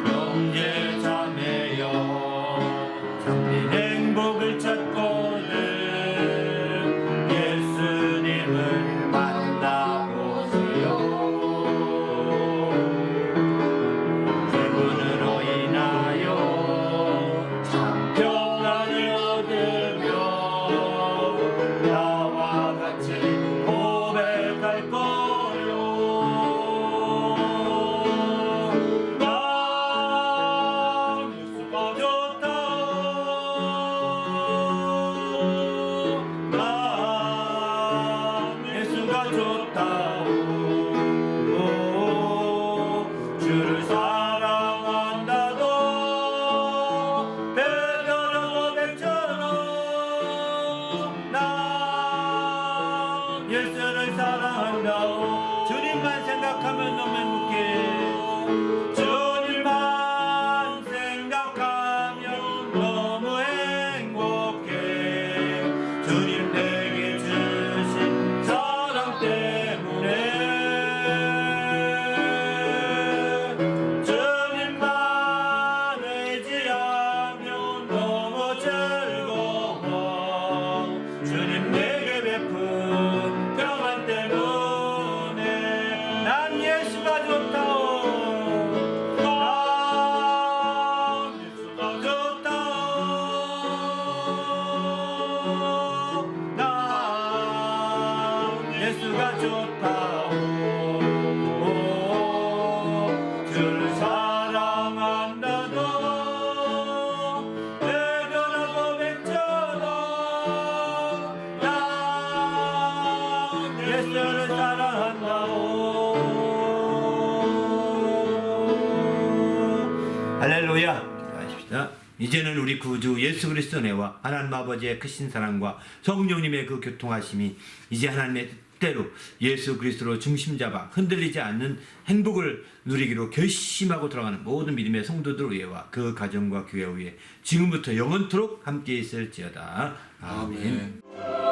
형제 자매여, 참된 행복을 찾고는 예수님을 만나보세요. 그분으로 인하여 참 평안을 얻으며 나와 같이 고백할 거요. 난 예수가 좋다. 난 예수가 좋다. 주를 사랑한다고 배변하고 백처럼 난 예수를 사랑한다고. 주님만 생각하면 너무 행복해. 주님만 생각하면 너무 행복해. 주님 내게 주신 사랑 때문에 주님만 의지하면 너무 즐거워. 주님 내게 베푼 평안 때문에 난 예수가 좋다. 난 예수가 좋다. 난 예수가 좋다. 주를 사랑한다고 배변하고 백처럼 난 예수를 사랑한다고. 할렐루야. 기도하십시다. 이제는 우리 구주 예수 그리스도 은혜와 하나님 아버지의 크신 사랑과 성령님의 그 교통하심이 이제 하나님의 뜻대로 예수 그리스도로 중심 잡아 흔들리지 않는 행복을 누리기로 결심하고 돌아가는 모든 믿음의 성도들 위에와 그 가정과 교회 위에 지금부터 영원토록 함께 있을지어다. 아멘. 아멘.